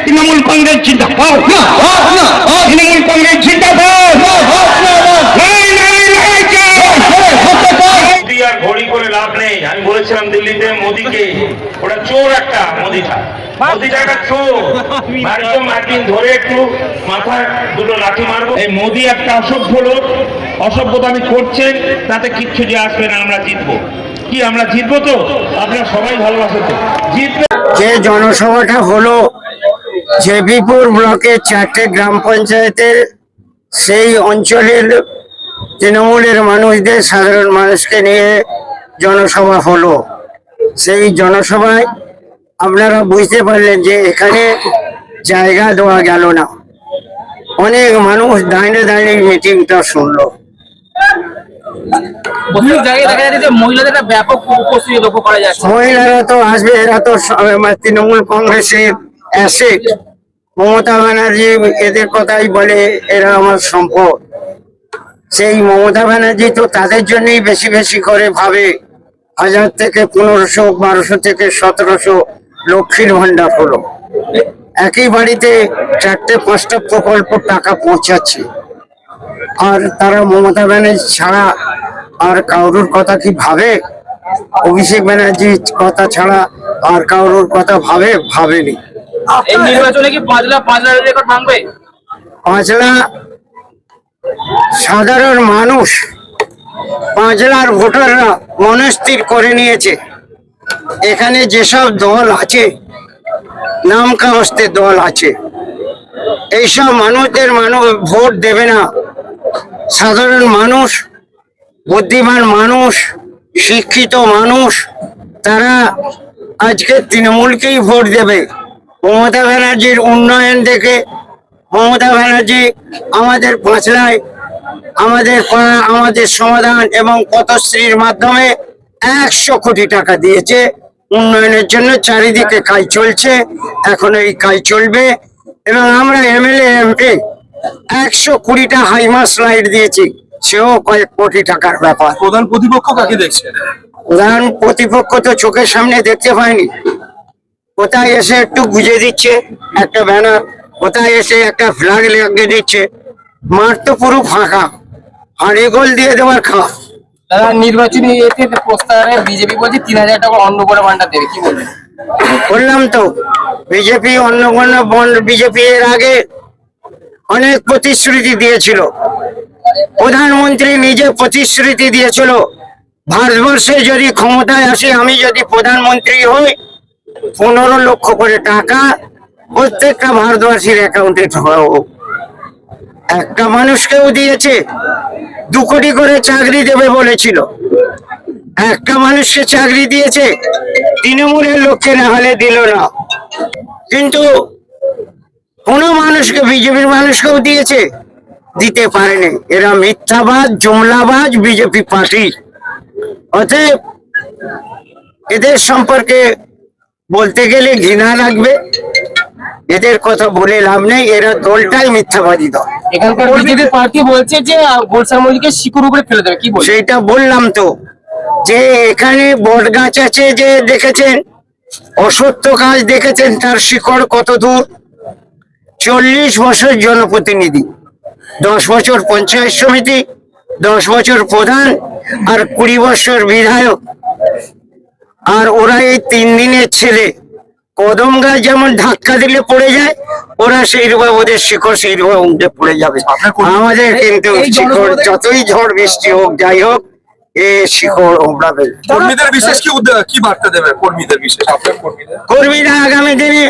তৃণমূল কংগ্রেস জিন্দাবাদ, তৃণমূল কংগ্রেস জিন্দাবাদ। মোদি আর ঘড়ি করে লাভ নেই। আমি বলেছিলাম দিল্লিতে মোদিকে, ওটা চোর একটা, মোদিটা একটা চোর। একদিন ধরে একটু মাথায় দুটো লাঠি মারবো। এই মোদি একটা অসভ্য লোক, অসভ্যতামি করছেন, তাতে কিচ্ছু যে আসবে না। আমরা জিতবো। কি আমরা জিতবো তো? আপনারা সবাই ভালোবাসে তো, জিতবে। যে জনসভাটা হলো জেবিপুর ব্লকের 4টে গ্রাম পঞ্চায়েতের, সেই অঞ্চলের তৃণমূলের মানুষদের, সাধারণ মানুষকে নিয়ে জনসভা হলো। সেই জনসভায় আপনারা বুঝতে পারলেন যে এখানে জায়গা দেওয়া গেল না। অনেক মানুষ দাঁড়িয়ে দাঁড়িয়ে মিটিংটা শুনলো। মহিলারা তো আসবে, এরা তো তৃণমূল কংগ্রেসের অ্যাসেট। মমতা ব্যানার্জি এদের কথাই বলে এরা আমার সম্পদ। সেই মমতা ব্যানার্জি তো তাদের জন্যই বেশি বেশি করে ভাবে। 1000 থেকে 1500, 1200 থেকে 1700 লক্ষ্মীর ভান্ডার হলো। একই বাড়িতে 4টে 5টা প্রকল্প টাকা পৌঁছাচ্ছে। আর তারা মমতা ব্যানার্জি ছাড়া আর কারোর কথা কি ভাবে? অভিষেক ব্যানার্জির কথা ছাড়া আর কারোর কথা ভাবেনি। এই নির্বাচনে কি 5 লাখ রেকর্ড ভাঙবে? 5 লাখ সাধারণ মানুষ, 5 লাখ ভোটাররা মনস্থির করে নিয়েছে। এখানে যেসব দল আছে, নাম কাগজের দল আছে, এইসব মানুষদের ভোট দেবে না। সাধারণ মানুষ, বুদ্ধিমান মানুষ, শিক্ষিত মানুষ, তারা আজকে তৃণমূলকেই ভোট দেবে। মমতা ব্যানার্জির উন্নয়ন দেখে, মমতা ব্যানার্জি আমাদের পাঁচলায়, আমাদের পাড়া, আমাদের সমাধান এবং পথশ্রীর মাধ্যমে 100 কোটি টাকা দিয়েছে উন্নয়নের জন্য। চারিদিকে কাজ চলছে, এখন এই কাজ চলবে। এবং আমরা এমএলএ এমপি 120টা হাইমাস লাইট দিয়েছি, সেও কয়েক কোটি টাকার ব্যাপার। প্রধান প্রতিপক্ষ কাকে দেখছেন? প্রধান প্রতিপক্ষ তো চোখের সামনে দেখতে পাইনি। কোথায় এসে একটু গুজে দিচ্ছে একটা ব্যানার, কোথায় এসে একটা ফ্ল্যাগ লাগিয়ে দিচ্ছে। মাঠ তো পুরো ফাঁকা, হাঁড়ি গোল দিয়ে দেওয়ার খাওয়া। দাদা, নির্বাচনী প্রস্তাবে বিজেপি বলছে 3000 টাকা অন্নপূর্ণা ভান্ডার দেবে, কি বলবেন? বললাম তো, বিজেপি অন্নপূর্ণা বন্ড, বিজেপি এর আগে অনেক প্রতিশ্রুতি দিয়েছিল। প্রধানমন্ত্রী নিজে প্রতিশ্রুতি দিয়েছিল, ভারতবর্ষে যদি ক্ষমতায় আসে, আমি যদি প্রধানমন্ত্রী হই, 15 লক্ষ করে টাকা প্রত্যেকটা ভারতবাসীর অ্যাকাউন্টে ঢোকাবো। একটা মানুষকেও দিয়েছে। 2 কোটি করে চাকরি দেবে বলেছিল, একটা মানুষকে চাকরি দিয়েছে। তৃণমূলের লোককে না হলে দিল না, কিন্তু কোনো মানুষকে, বিজেপির মানুষকেও দিয়েছে, দিতে পারেনি। এরা মিথ্যাবাদ, জুমলাবাজ বিজেপি পার্টি। অতএব এদের সম্পর্কে বলতে গেলে ঘৃণা লাগবে। এদের কথা বলে লাভ নেই, এরা দলটাই মিথ্যাবাদী দল। এখানকার বিজেপি প্রার্থী বলছে যে গোলসার মল্লিককে শিকড় উপরে ফেলে দেবে, কি বলবেন? সেইটা বললাম তো, যে এখানে বট গাছ আছে, যে দেখেছেন অসত্য কাজ দেখেছেন, তার শিকড় কত দূর। 40 বছর জনপ্রতিনিধি, 10 বছর পঞ্চায়েত সমিতি, 10 বছর প্রধান, আর 20 বছর বিধায়ক। আর ওরা এই 3 দিনের ছেলে। কদম গাছ যেমন ধাক্কা দিলে পড়ে যায়, ওরা সেইভাবে, ওদের শিকড় সেইভাবে উঠে পড়ে যাবে। আমাদের কিন্তু শিকড় যতই ঝড় বৃষ্টি হোক, যাই হোক, এ শিকড় ওড়াবে। কর্মীদের বিশেষ কি বার্তা দেবে? কর্মীরা আগামী দিনে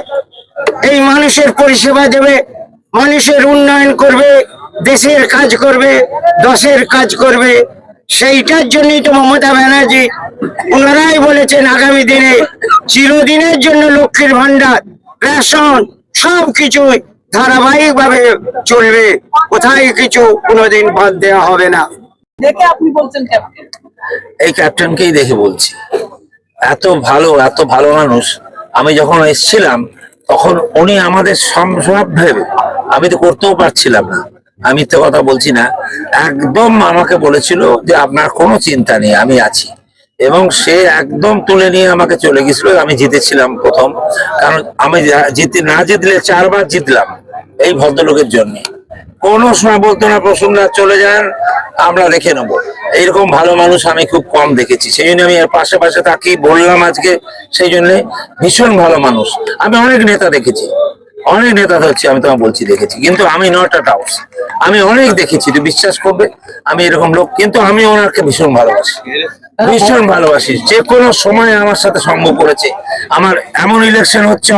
এই মানুষের পরিষেবা দেবে, মানুষের উন্নয়ন করবে, দেশের কাজ করবে, দশের কাজ করবে। সেইটার জন্যই তো মমতা ব্যানার্জি, ওনারাই বলেছেন আগামী দিনে চিরদিনের জন্য লক্ষ্মীর ভান্ডার, রেশন সবকিছুই ধারাবাহিক ভাবে চলবে। কোথায় কিছু কোনোদিন বাদ দেওয়া হবে না। দেখে আপনি বলছেন ক্যাপ্টেন? এই ক্যাপ্টেনকেই দেখে বলছি। এত ভালো মানুষ। আমি যখন এসেছিলাম তখন উনি আমাদের সব ভেবে, আমি তো করতেও পারছিলাম না, আমি তো কথা বলছি না, একদম আমাকে বলেছিল যে আপনার কোনো চিন্তা নেই, আমি আছি। এবং সে একদম তুলে নিয়ে আমাকে চলে গেছিল। আমি জিতেছিলাম প্রথম, কারণ আমি না জিতলে 4 বার জিতলাম এই ভদ্রলোকের জন্য। কোনো সময় বলতো না প্রসন্ন চলে যান, আমরা দেখে নেবো। এইরকম ভালো মানুষ আমি খুব কম দেখেছি, সেই জন্য আমি এর পাশে পাশে থাকি বললাম আজকে। সেই জন্য ভীষণ ভালো মানুষ। আমি অনেক নেতা দেখেছি, অনেক নেতা হচ্ছে আমি তোমায় বলছি দেখেছি, কিন্তু আমি নট আ ডাউট, আমি অনেক দেখেছি, তুই বিশ্বাস করবে আমি এরকম লোক। কিন্তু আমি ওনাকে ভীষণ ভালোবাসি, ভীষণ ভালোবাসি। যে কোনো সময় আমার সাথে সম্ভব করেছে, আমার এমন ইলেকশন হচ্ছে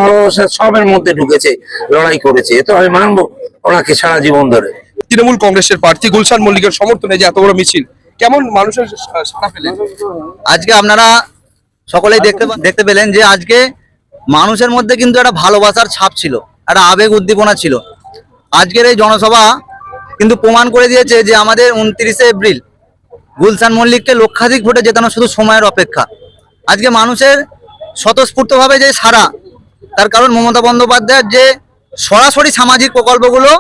সবের মধ্যে ঢুকেছে, লড়াই করেছে, এ তো আমি মানবো ওনাকে সারা জীবন ধরে। তৃণমূল কংগ্রেসের প্রার্থী গুলশান মল্লিকের সমর্থনে যে এত বড় মিছিল, কেমন মানুষের সাড়া পেলেন? আজকে আপনারা সকলেই দেখতে পেলেন যে আজকে মানুষের মধ্যে কিন্তু একটা ভালোবাসার ছাপ ছিল, একটা আবেগ উদ্দীপনা ছিল। আজকের এই জনসভা কিন্তু প্রমাণ করে দিয়েছে যে আমাদের 29শে এপ্রিল গুলশান মল্লিককে লক্ষাধিক ভোটে জেতানো শুধু সময়ের অপেক্ষা। আজকে মানুষের স্বতঃস্ফূর্তভাবে যে সাড়া, তার কারণ মমতা বন্দ্যোপাধ্যায়ের যে সরাসরি সামাজিক প্রকল্পগুলো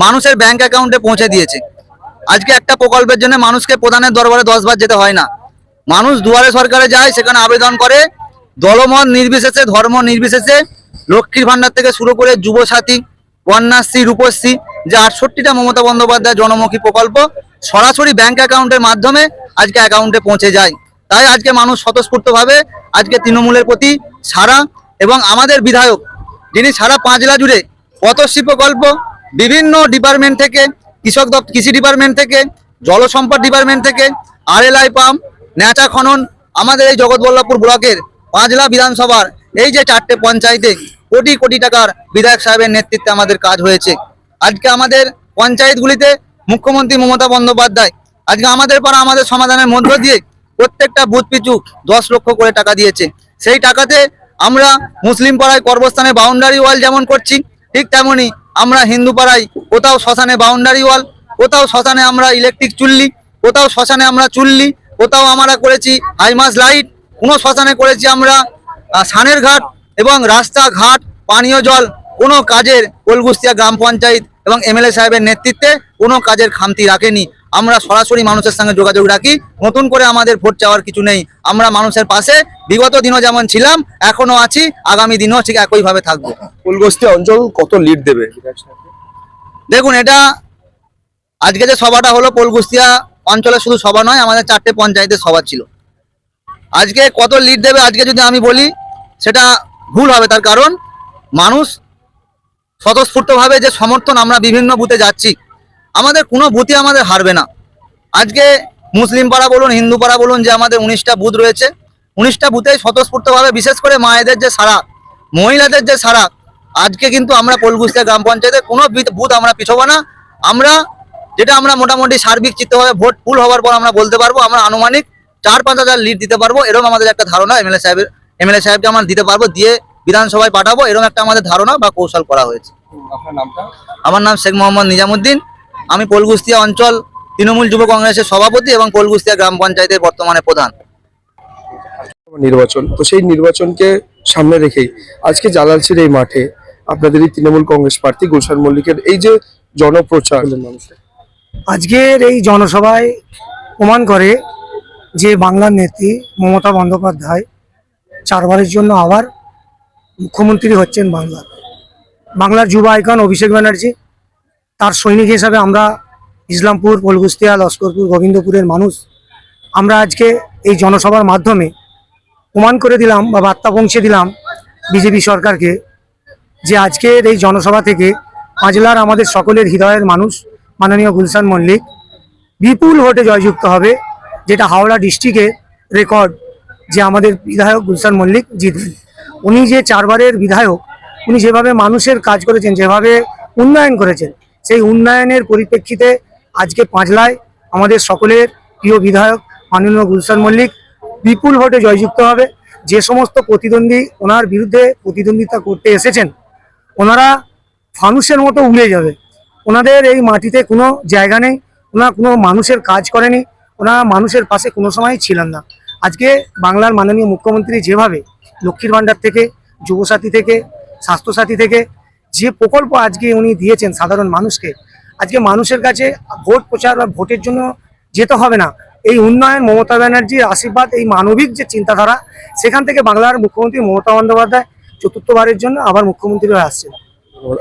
মানুষের ব্যাংক অ্যাকাউন্টে পৌঁছে দিয়েছে। আজকে একটা প্রকল্পের জন্য মানুষকে প্রধানের দরবারে 10 বার যেতে হয় না। মানুষ দুয়ারে সরকারে যায়, সেখানে আবেদন করে, দলমত নির্বিশেষে, ধর্ম নির্বিশেষে, লক্ষ্মীর ভান্ডার থেকে শুরু করে যুবসাথী, কন্যাশ্রী, রূপশ্রী, যে 68টা মমতা বন্দ্যোপাধ্যায় জনমুখী প্রকল্প সরাসরি ব্যাংক অ্যাকাউন্টের মাধ্যমে আজকে অ্যাকাউন্টে পৌঁছে যায়। তাই আজকে মানুষ স্বতঃস্ফূর্তভাবে আজকে তৃণমূলের প্রতি সারা। এবং আমাদের বিধায়ক যিনি সারা 5 জেলা জুড়ে পথশ্রী প্রকল্প বিভিন্ন ডিপার্টমেন্ট থেকে, কৃষি ডিপার্টমেন্ট থেকে, জলসম্পদ ডিপার্টমেন্ট থেকে, RLI পাম্প, ন্যাচা খনন, আমাদের এই জগৎবল্লভপুর ব্লকের 5 জেলা বিধানসভার এই যে 4টে পঞ্চায়েতে কোটি কোটি টাকার বিধায়ক সাহেবের নেতৃত্বে আমাদের কাজ হয়েছে। আজকে আমাদের পঞ্চায়েতগুলিতে মুখ্যমন্ত্রী মমতা বন্দ্যোপাধ্যায় আজকে আমাদের পাড়া আমাদের সমাধানের মধ্য দিয়ে প্রত্যেকটা বুথ পিছু 10 লক্ষ করে টাকা দিয়েছে। সেই টাকাতে আমরা মুসলিম পাড়ায় কর্মস্থানে বাউন্ডারি ওয়াল যেমন করছি, ঠিক তেমনি আমরা হিন্দু পাড়ায় কোথাও শ্মশানে বাউন্ডারি ওয়াল, কোথাও শ্মশানে আমরা ইলেকট্রিক চুল্লি, কোথাও শ্মশানে আমরা চুল্লি, কোথাও আমরা করেছি হাইমাস লাইট, কোনো শ্মশানে করেছি আমরা সানের ঘাট। এবং রাস্তাঘাট, পানীয় জল, কোনো কাজের কোলগুস্তিয়া গ্রাম পঞ্চায়েত এবং MLA সাহেবের নেতৃত্বে কোনো কাজের খামতি রাখেনি। আমরা সরাসরি মানুষের সঙ্গে যোগাযোগ রাখি, নতুন করে আমাদের ভোট চাওয়ার কিছু নেই। আমরা মানুষের পাশে বিগত দিনও যেমন ছিলাম, এখনো আছি, আগামী দিনও ঠিক একইভাবে থাকবো। ফুলগস্তি অঞ্চল কত লিড দেবে? দেখুন, এটা আজকে যে সভাটা হলো পোলকুস্তিয়া অঞ্চলে শুধু সভা নয়, আমাদের 4টে পঞ্চায়েতের সভা ছিল। আজকে কত লিড দেবে আজকে যদি আমি বলি সেটা ভুল হবে, তার কারণ মানুষ স্বতঃস্ফূর্তভাবে যে সমর্থন, আমরা বিভিন্ন বুথে যাচ্ছি, আমাদের কোনো বুথই আমাদের হারবে না। আজকে মুসলিম পাড়া বলুন, হিন্দু পাড়া বলুন, যে আমাদের 19টা বুথ রয়েছে, 19টা বুথেই স্বতঃস্ফূর্তভাবে, বিশেষ করে মায়েদের যে সারা, মহিলাদের যে সারা, আজকে কিন্তু আমরা পোলকুস্তিয়া গ্রাম পঞ্চায়েতের কোনো বুথ আমরা পিছবো না। আমরা যেটা আমরা মোটামুটি সার্বিক চিত্তভাবে ভোট ফুল হওয়ার পর আমরা বলতে পারবো আমরা আনুমানিক 4-5 হাজার লিড দিতে পারবো, এরকম আমাদের একটা ধারণা। MLA সাহেবকে আমরা দিতে পারবো, দিয়ে বিধানসভায় পাঠাবো, এরকম একটা আমাদের ধারণা বা কৌশল করা হয়েছে। আপনার নামটা? আমার নাম শেখ মোহাম্মদ নিজামুদ্দিন। আমি পোলকুস্তিয়া অঞ্চল তৃণমূল যুব কংগ্রেসের সভাপতি এবং পোলকুস্তিয়া গ্রাম পঞ্চায়েতের বর্তমানে প্রধান। নির্বাচন, তো সেই নির্বাচনকে সামনে রেখেই আজকে জালালচির এই মাঠে আপনাদের এই তৃণমূল কংগ্রেস প্রার্থী গুলশান মল্লিকের এই যে জনপ্রচার, আজকের এই জনসভায় প্রমাণ করে যে বাংলার নেত্রী মমতা বন্দ্যোপাধ্যায় 4 বারের জন্য আবার মুখ্যমন্ত্রী হচ্ছেন বাংলার যুব আইকন অভিষেক ব্যানার্জি। তার সৈনিক হিসাবে আমরা ইসলামপুর, পোলকুস্তিয়া, লস্করপুর, গোবিন্দপুরের মানুষ আমরা আজকে এই জনসভার মাধ্যমে প্রমাণ করে দিলাম বা বার্তা পৌঁছে দিলাম বিজেপি সরকারকে যে আজকের এই জনসভা থেকে 5 জেলার আমাদের সকলের হৃদয়ের মানুষ মাননীয় গুলশান মল্লিক বিপুল ভোটে জয়যুক্ত হবে, যেটা হাওড়া ডিস্ট্রিক্টের রেকর্ড যে আমাদের বিধায়ক গুলশান মল্লিক জিতবেন। উনি যে 4 বারের বিধায়ক, উনি যেভাবে মানুষের কাজ করেছেন, যেভাবে উন্নয়ন করেছেন, সেই উন্নয়নের পরিপ্রেক্ষিতে আজকে 5 জেলায় আমাদের সকলের প্রিয় বিধায়ক মাননীয় গুলশান মল্লিক বিপুল ভোটে জয়যুক্ত হবে। যে সমস্ত প্রতিদ্বন্দ্বী ওনার বিরুদ্ধে প্রতিদ্বন্দ্বিতা করতে এসেছেন, ওনারা ফানুসের মতো উড়ে যাবে। ওনাদের এই মাটিতে কোনো জায়গা নেই, ওনারা কোনো মানুষের কাজ করেনি, ওনারা মানুষের পাশে কোনো সময় ছিলেন না। আজকে বাংলার মাননীয় মুখ্যমন্ত্রী যেভাবে লক্ষ্মীর ভান্ডার থেকে, যুবসাথী থেকে, স্বাস্থ্যসাথী থেকে যে প্রকল্প আজকে উনি দিয়েছেন সাধারণ মানুষকে, আজকে মানুষের কাছে ভোট প্রচার বা ভোটের জন্য যেতে হবে না, এই উন্নয়ন মমতা ব্যানার্জির আশীর্বাদ, এই মানবিক যে চিন্তাধারা, সেখান থেকে বাংলার মুখ্যমন্ত্রী মমতা বন্দ্যোপাধ্যায় চতুর্থবারের জন্য আবার মুখ্যমন্ত্রী হয়ে আসছেন।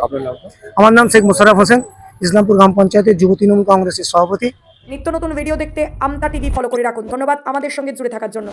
আপনার নাম? আমার নাম শেখ মোশাররফ হোসেন, ইসলামপুর গ্রাম পঞ্চায়েতের যুব তৃণমূল কংগ্রেসের সভাপতি। নিত্য নতুন ভিডিও দেখতে আমতা টিভি ফলো করে রাখুন। ধন্যবাদ আমাদের সঙ্গে জুড়ে থাকার জন্য।